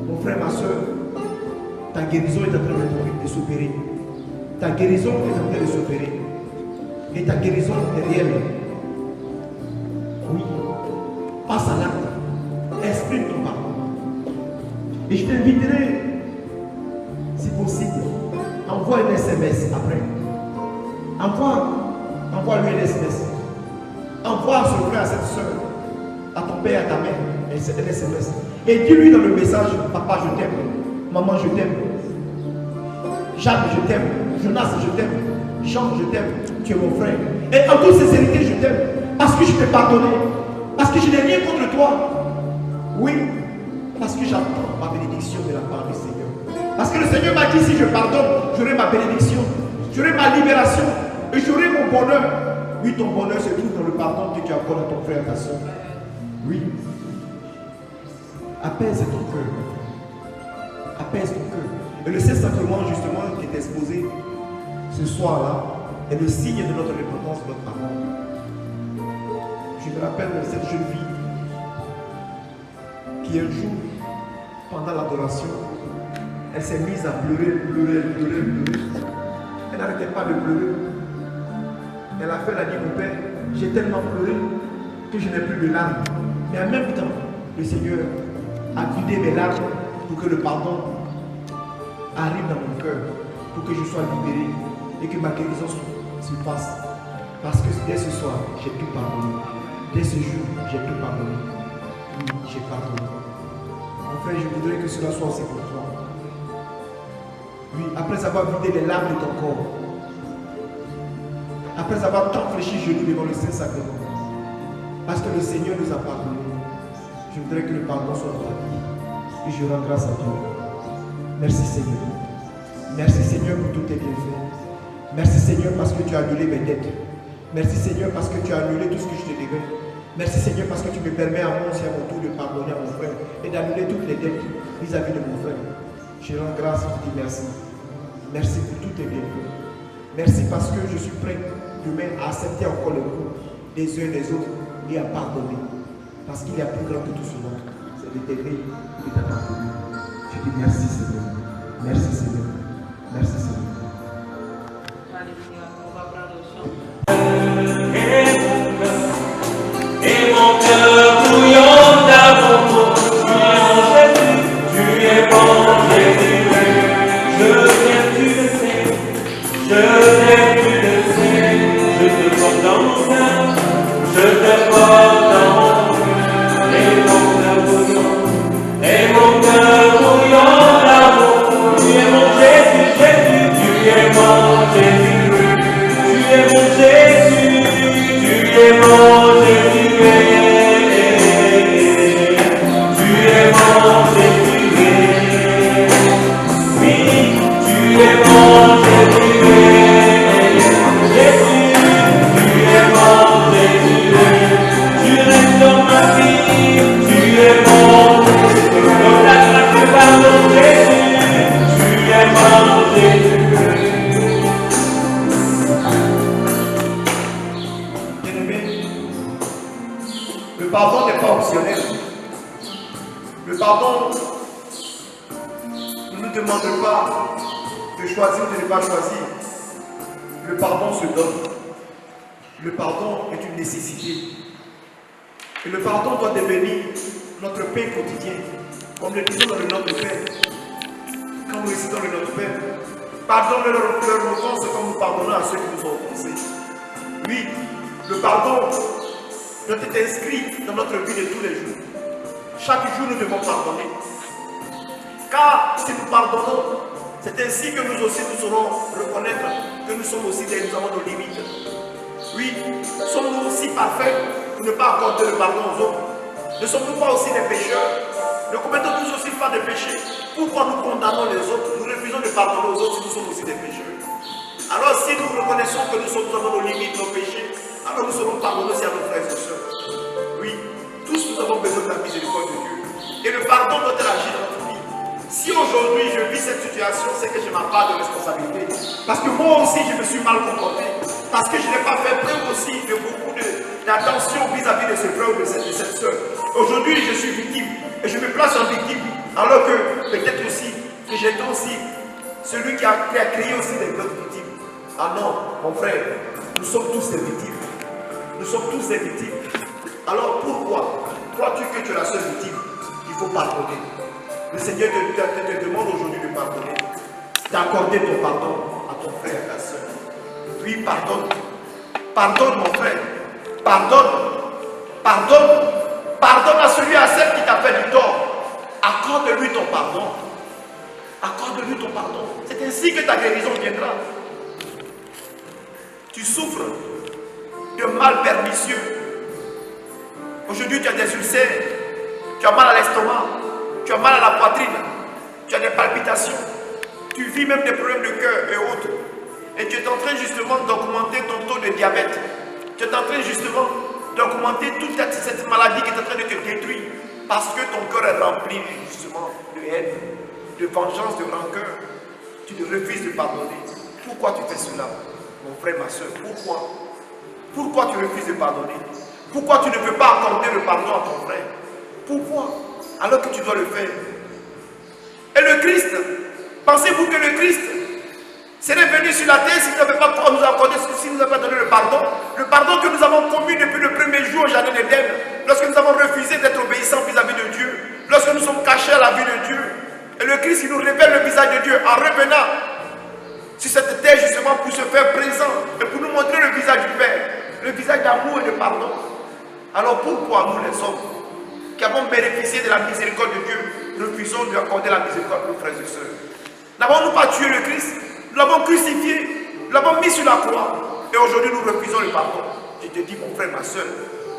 Mon frère, ma soeur, ta guérison est en train de s'opérer. Ta guérison est en train de s'opérer. Et ta guérison est réelle. Oui. Passe à l'acte. Exprime ton Et je t'inviterai, si possible, envoie un SMS après. Envoie-lui un SMS. Envoie à ce frère, à cette soeur, à ton père, à ta mère, un SMS. Et dis-lui dans le message, papa, je t'aime. Maman, je t'aime. Jacques, je t'aime. Jonas, je t'aime. Jean, je t'aime. Tu es mon frère. Et en toute sincérité, je t'aime. Parce que je t'ai pardonné. Parce que je n'ai rien contre toi. Oui. Parce que j'attends ma bénédiction de la part du Seigneur. Parce que le Seigneur m'a dit, si je pardonne, j'aurai ma bénédiction. J'aurai ma libération. Et j'aurai mon bonheur. Oui, ton bonheur se trouve dans le pardon que tu accordes à ton frère et à ta soeur. Oui. Apaise ton cœur. Apaise ton cœur. Et le Saint-Sacrement, justement, qui est exposé ce soir-là, est le signe de notre repentance, de notre amour. Je me rappelle de cette jeune fille qui un jour, pendant l'adoration, elle s'est mise à pleurer. Elle n'arrêtait pas de pleurer. Elle a fait, elle a dit, mon père, j'ai tellement pleuré que je n'ai plus de larmes. Mais en même temps, le Seigneur a vidé mes larmes pour que le pardon arrive dans mon cœur, pour que je sois libéré et que ma guérison se passe. Parce que dès ce soir, j'ai tout pardonné. Dès ce jour, j'ai tout pardonné. Oui, j'ai pardonné. Mon frère, je voudrais que cela soit aussi pour toi. Oui, après avoir vidé les larmes de ton corps, après avoir tant fléchi genoux devant le Saint-Sacrement, parce que le Seigneur nous a pardonné, je voudrais que le pardon soit dans ta vie. Et je rends grâce à Dieu. Merci Seigneur. Merci Seigneur pour tous tes bienfaits. Merci Seigneur parce que tu as annulé mes dettes. Merci Seigneur parce que tu as annulé tout ce que je te devais. Merci Seigneur parce que tu me permets à moi aussi à mon tour de pardonner à mon frère et d'annuler toutes les dettes vis-à-vis de mon frère. Je rends grâce et je te dis merci. Merci pour tous tes bienfaits. Merci parce que je suis prêt demain à accepter encore le coup des uns et des autres et à pardonner. Parce qu'il y a plus grand que tout cela. C'est l'Éternel qui t'a pardonné. Je dis merci Seigneur. Merci Seigneur. Merci Seigneur. Alléluia, on va prendre le chant. Et mon cœur bouillonne d'amour pour Jésus. Tu es bon Jésus. Je t'aime, tu le sais. Je t'aime, tu le sais. Je te porte dans mon cœur. Je te porte dans mon cœur. Et mon cœur bouillonne d'amour. Tu es mon Jésus, Jésus. Tu es mon Jésus. Tu es mon Jésus. Tu es mon Jésus. Tu es mon Jésus. Oui, tu es mon Jésus. Jésus, tu es mon Jésus. Tu restes dans ma vie. Tu es mon Jésus. Dans la grâce par mon Jésus. Tu es mon Jésus. Bien-aimé, le pardon n'est pas optionnel. Le pardon ne nous demande pas de choisir ou de ne pas choisir. Le pardon se donne. Le pardon est une nécessité. Et le pardon doit devenir notre pain quotidien. Comme le disons dans le nom de Père. Quand nous récitons le nom de Père, pardonne leur offense comme nous pardonnons à ceux qui nous ont offensés. Oui, le pardon doit être inscrit dans notre vie de tous les jours. Chaque jour, nous devons pardonner. Car si nous pardonnons, c'est ainsi que nous aussi nous saurons reconnaître que nous sommes aussi nous avons nos limites. Oui, sommes-nous aussi parfaits pour ne pas accorder le pardon aux autres? Ne sommes-nous pas aussi des pécheurs? Ne commettons-nous aussi pas de péchés? Pourquoi nous condamnons les autres? Nous refusons de pardonner aux autres si nous sommes aussi des pécheurs. Alors si nous reconnaissons que nous avons nos limites, nos péchés, alors nous serons pardonnés aussi à nos frères et sœurs. Oui, tous nous avons besoin de la miséricorde de Dieu. Et le pardon doit agir dans notre vie. Si aujourd'hui je vis cette situation, c'est que j'ai ma part de responsabilité. Parce que moi aussi je me suis mal comporté. Parce que je n'ai pas fait preuve aussi de beaucoup d'attention vis-à-vis de ce frère ou de cette soeur. Aujourd'hui je suis victime. Et je me place en victime. Alors que peut-être aussi que j'étais aussi celui qui a créé aussi des autres victimes. Ah non, mon frère, nous sommes tous des victimes. Nous sommes tous des victimes. Alors pourquoi crois-tu que tu es la seule victime? Il faut pardonner. Le Seigneur te demande aujourd'hui de pardonner, d'accorder ton pardon à ton frère et à ta soeur. Oui, pardonne. Pardonne mon frère. Pardonne. Pardonne. Pardonne à celui, à celle qui t'a fait du tort. Accorde-lui ton pardon. Accorde-lui ton pardon. C'est ainsi que ta guérison viendra. Tu souffres de mal pernicieux. Aujourd'hui, tu as des ulcères. Tu as mal à l'estomac. Tu as mal à la poitrine. Tu as des palpitations. Tu vis même des problèmes de cœur et autres. Et tu es en train justement d'augmenter ton taux de diabète. Tu es en train justement d'augmenter toute cette maladie qui est en train de te détruire. Parce que ton cœur est rempli justement de haine, de vengeance, de rancœur. Tu te refuses de pardonner. Pourquoi tu fais cela, mon frère, ma soeur? Pourquoi? Pourquoi tu refuses de pardonner? Pourquoi tu ne veux pas accorder le pardon à ton frère? Pourquoi? Alors que tu dois le faire. Et le Christ, pensez-vous que le Christ serait venu sur la terre s'il n'avait pas nous accordé, s'il nous avait pas donné le pardon que nous avons commis depuis le premier jour au jardin d'Éden, lorsque nous avons refusé d'être obéissants vis-à-vis de Dieu, lorsque nous sommes cachés à la vue de Dieu. Et le Christ, il nous révèle le visage de Dieu en revenant sur cette terre justement pour se faire présent et pour nous montrer le visage du Père, le visage d'amour et de pardon. Alors pourquoi nous les hommes qui avons bénéficié de la miséricorde de Dieu, refusons de lui accorder la miséricorde à nos frères et sœurs? N'avons-nous pas tué le Christ? Nous l'avons crucifié, nous l'avons mis sur la croix. Et aujourd'hui nous refusons le pardon. Je te dis, mon frère, ma soeur,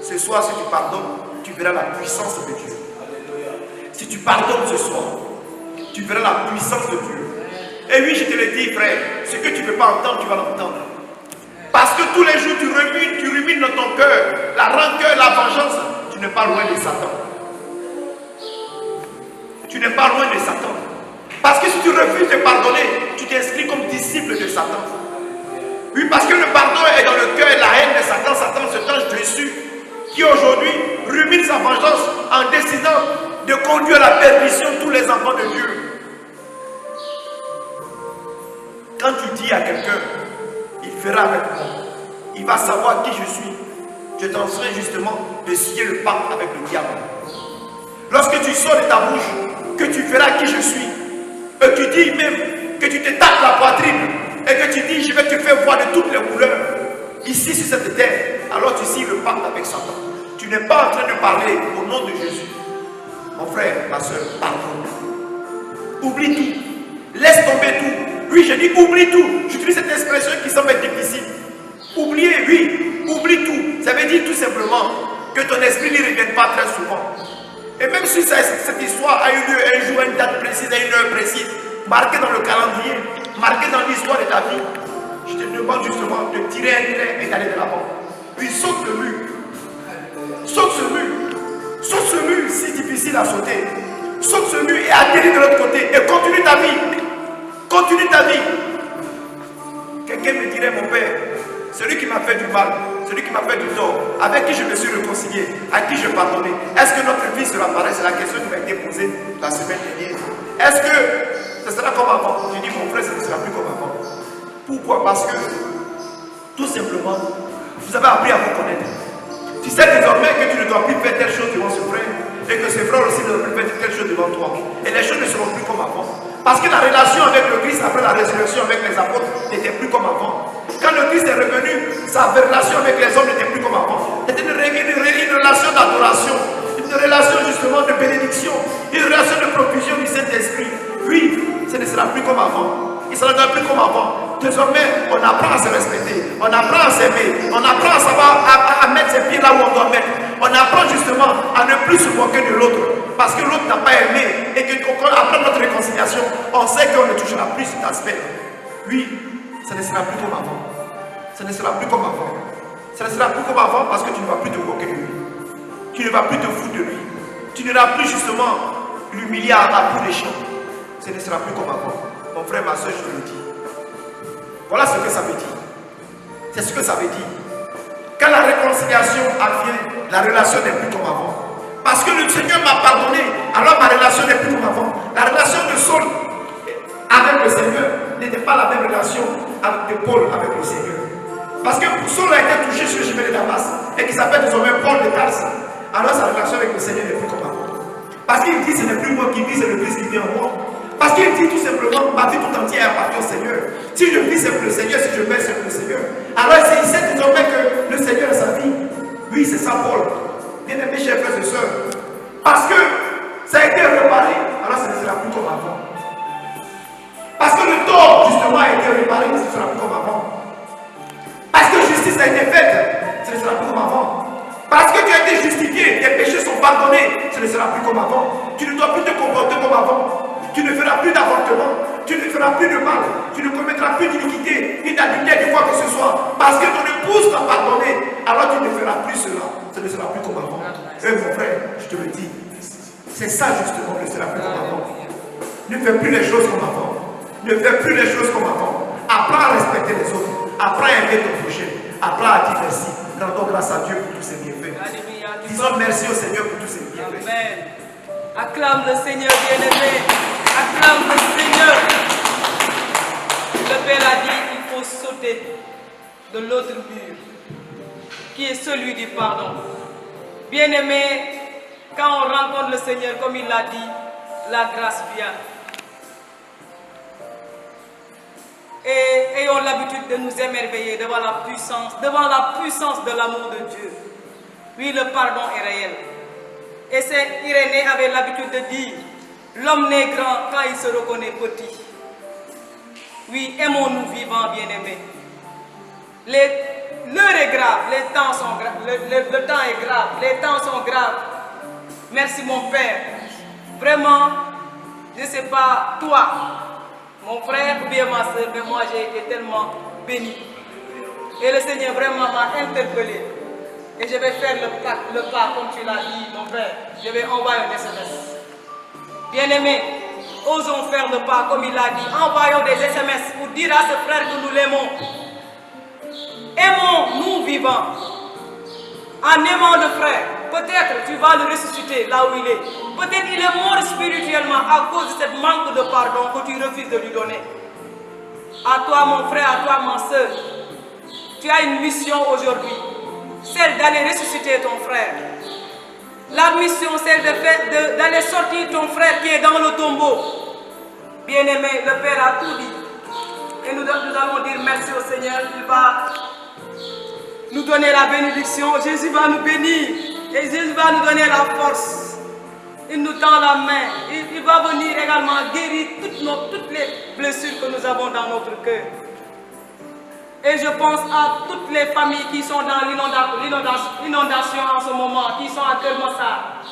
ce soir si tu pardonnes, tu verras la puissance de Dieu. Si tu pardonnes ce soir, tu verras la puissance de Dieu. Et oui, je te le dis, frère, ce que tu ne peux pas entendre, tu vas l'entendre. Parce que tous les jours tu rumines dans ton cœur la rancœur, la vengeance. Tu n'es pas loin de Satan. Tu n'es pas loin de Satan. Parce que si tu refuses de pardonner, tu t'inscris comme disciple de Satan. Oui, parce que le pardon est dans le cœur et la haine de Satan. Satan, cet ange déçu, qui aujourd'hui rumine sa vengeance en décidant de conduire à la perdition tous les enfants de Dieu. Quand tu dis à quelqu'un, il fera avec moi, il va savoir qui je suis. Je t'en serai justement de signer le pacte avec le diable. Lorsque tu sors de ta bouche, que tu verras qui je suis, et tu dis même que tu te tapes la poitrine, et que tu dis, je vais te faire voir de toutes les couleurs, ici sur cette terre, alors tu signes le pacte avec Satan. Tu n'es pas en train de parler au nom de Jésus. Mon frère, ma soeur, pardonne. Oublie tout. Laisse tomber tout. Oui, je dis oublie tout. J'utilise cette expression qui semble être difficile. Oublier, oui, oublie tout. Ça veut dire tout simplement que ton esprit n'y revienne pas très souvent. Et même si cette histoire a eu lieu un jour, à une date précise, à une heure précise, marquée dans le calendrier, marquée dans l'histoire de ta vie, je te demande justement de tirer un trait et d'aller de l'avant. Puis saute le mur. Saute ce mur. Saute ce mur si difficile à sauter. Saute ce mur et atterris de l'autre côté et continue ta vie. Continue ta vie. Quelqu'un me dirait, mon père, celui qui m'a fait du mal, celui qui m'a fait du tort, avec qui je me suis réconcilié, à qui je pardonnais, est-ce que notre vie sera pareille? C'est la question qui m'a été posée la semaine dernière. Est-ce que ce sera comme avant? Je dis, mon frère, ce ne sera plus comme avant. Pourquoi? Parce que, tout simplement, vous avez appris à vous connaître. Tu sais désormais que tu ne dois plus faire telle chose devant ce frère, et que ce frère aussi ne doit plus faire telle chose devant toi. Et les choses ne seront plus comme avant. Parce que la relation avec le Christ, après la résurrection avec les apôtres, n'était plus comme avant. Quand le Christ est revenu, sa relation avec les hommes n'était plus comme avant. C'était une relation d'adoration, une relation justement de bénédiction, une relation de profusion du Saint-Esprit. Oui, ce ne sera plus comme avant. Il ne sera plus comme avant. Désormais, on apprend à se respecter, on apprend à s'aimer, on apprend à savoir à mettre ses pieds là où on doit mettre. On apprend justement à ne plus se moquer de l'autre. Parce que l'autre n'a pas aimé et qu'après notre réconciliation, on sait qu'on ne touchera plus cet aspect. Oui, ça ne sera plus comme avant. Ça ne sera plus comme avant. Ça ne sera plus comme avant parce que tu ne vas plus te moquer de lui. Tu ne vas plus te foutre de lui. Tu n'iras plus justement l'humilier à coups de champ. Ce ne sera plus comme avant. Mon frère, ma soeur, je te le dis. Voilà ce que ça veut dire. C'est ce que ça veut dire. Quand la réconciliation advient, la relation n'est plus comme avant. Parce que le Seigneur m'a pardonné, alors ma relation n'est plus comme avant. La relation de Saul avec le Seigneur n'était pas la même relation de Paul avec le Seigneur. Parce que Saul a été touché sur le chemin de Damas et qui s'appelle désormais Paul de Tarse. Alors sa relation avec le Seigneur n'est plus comme avant. Parce qu'il dit, ce n'est plus moi qui vis, c'est le Christ qui vit en moi. Parce qu'il dit tout simplement, ma vie tout entière appartient au Seigneur. Si je vis, c'est pour le Seigneur. Si je meurs, c'est pour le Seigneur. Alors il sait désormais que le Seigneur est sa vie. Oui, c'est ça, Paul. Bien-aimés, chers frères et sœurs. Parce que ça a été réparé, alors ça ne sera plus comme avant. Parce que le tort, justement, a été réparé, ce ne sera plus comme avant. Parce que justice a été faite, ce ne sera plus comme avant. Parce que tu as été justifié, tes péchés sont pardonnés, ce ne sera plus comme avant. Tu ne dois plus te comporter comme avant. Tu ne feras plus d'avortement, tu ne feras plus de mal, tu ne commettras plus d'iniquité, ni d'adultère, ni quoi que ce soit. Parce que ton épouse t'a pardonné, alors tu ne feras plus cela. Ce ne sera plus comme avant. Mon frère, je te le dis, c'est ça justement que ce ne sera plus comme avant. Ne fais plus les choses comme avant. Ne fais plus les choses comme avant. Apprends à respecter les autres. Apprends à aimer ton prochain. Apprends à dire merci. Rendons grâce à Dieu pour tous ses bienfaits. Disons merci au Seigneur pour tous ses bienfaits. Amen. Acclame le Seigneur bien-aimé. Acclame le Seigneur. Le Père a dit qu'il faut sauter de l'autre mur, qui est celui du pardon. Bien-aimé, quand on rencontre le Seigneur, comme il l'a dit, la grâce vient. Et ayons l'habitude de nous émerveiller devant la puissance de l'amour de Dieu. Oui, le pardon est réel. Et c'est Irénée avait l'habitude de dire, l'homme n'est grand quand il se reconnaît petit. Oui, aimons-nous vivants, bien-aimés. L'heure est grave, les temps sont graves, le temps est grave, les temps sont graves. Merci mon Père. Vraiment, je ne sais pas, toi, mon frère ou bien ma soeur, mais moi j'ai été tellement béni. Et le Seigneur vraiment m'a interpellé. Et je vais faire le pas comme tu l'as dit, mon frère. Je vais envoyer un SMS. Bien-aimés, osons faire le pas comme il l'a dit. Envoyons des SMS pour dire à ce frère que nous l'aimons. Aimons-nous vivants. En aimant le frère, peut-être tu vas le ressusciter là où il est. Peut-être il est mort spirituellement à cause de cette manque de pardon que tu refuses de lui donner. À toi mon frère, à toi ma soeur, tu as une mission aujourd'hui. Celle d'aller ressusciter ton frère. La mission, c'est d'aller sortir ton frère qui est dans le tombeau. Bien-aimé, le Père a tout dit. Et nous allons dire merci au Seigneur. Il va nous donner la bénédiction. Jésus va nous bénir. Et Jésus va nous donner la force. Il nous tend la main. Il va venir également guérir toutes les blessures que nous avons dans notre cœur. Et je pense à toutes les familles qui sont dans l'inondation en ce moment, qui sont à Kermassar.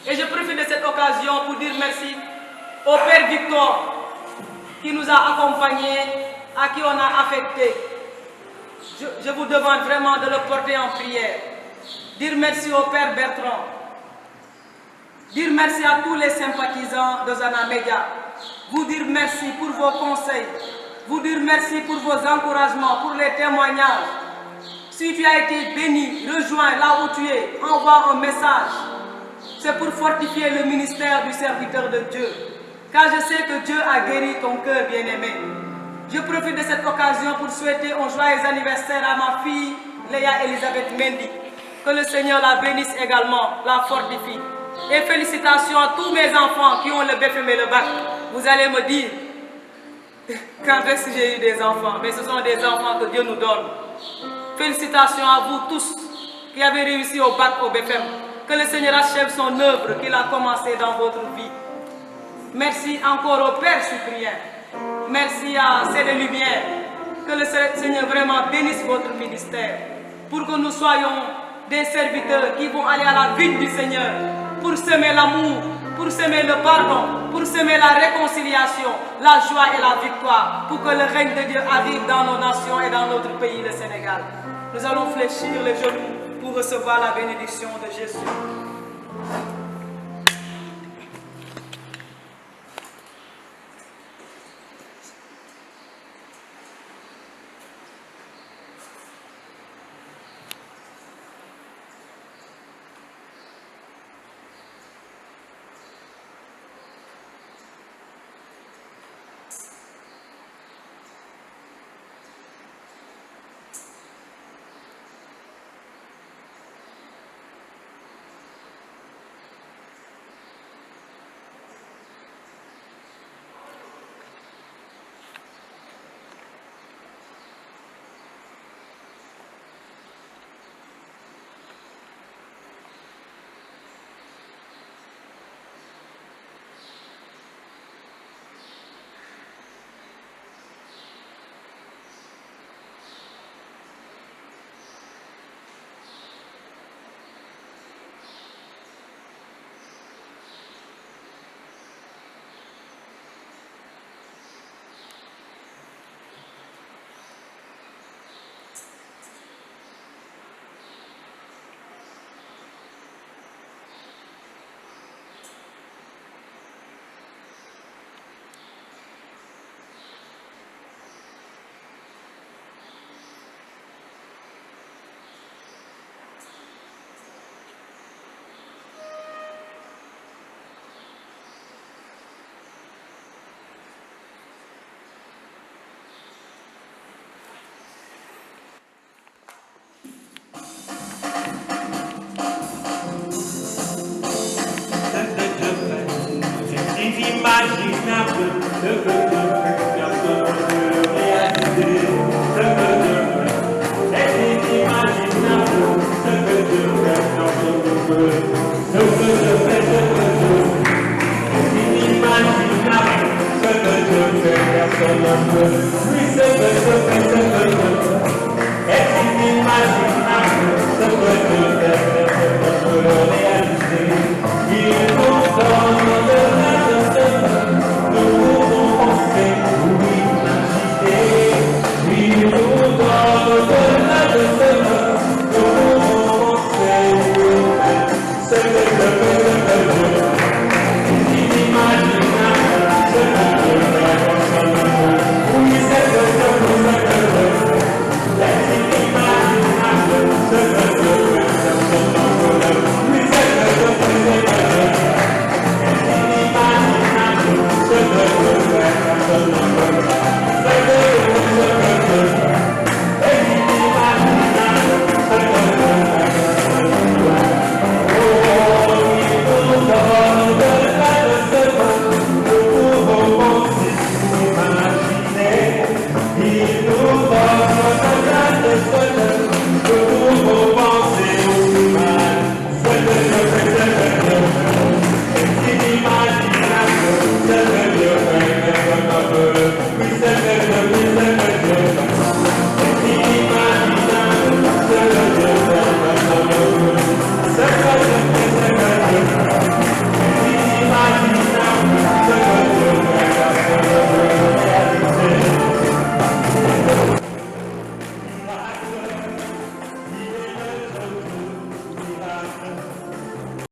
Et je profite de cette occasion pour dire merci au Père Victor qui nous a accompagnés, à qui on a affecté. Je vous demande vraiment de le porter en prière. Dire merci au Père Bertrand. Dire merci à tous les sympathisants de Zana Media. Vous dire merci pour vos conseils. Vous dire merci pour vos encouragements, pour les témoignages. Si tu as été béni, rejoins là où tu es, envoie un message. C'est pour fortifier le ministère du serviteur de Dieu. Car je sais que Dieu a guéri ton cœur, bien-aimé. Je profite de cette occasion pour souhaiter un joyeux anniversaire à ma fille, Léa Elisabeth Mendy. Que le Seigneur la bénisse également, la fortifie. Et félicitations à tous mes enfants qui ont le BFM et le bac. Vous allez me dire, quand est-ce que j'ai eu des enfants? Mais ce sont des enfants que Dieu nous donne. Félicitations à vous tous qui avez réussi au bac au BFM. Que le Seigneur achève son œuvre qu'il a commencé dans votre vie. Merci encore au Père Cyprien. Merci à Célé Lumière. Que le Seigneur vraiment bénisse votre ministère. Pour que nous soyons des serviteurs qui vont aller à la vigne du Seigneur. Pour semer l'amour, pour semer le pardon, pour semer la réconciliation, la joie et la victoire, pour que le règne de Dieu arrive dans nos nations et dans notre pays, le Sénégal. Nous allons fléchir les genoux pour recevoir la bénédiction de Jésus.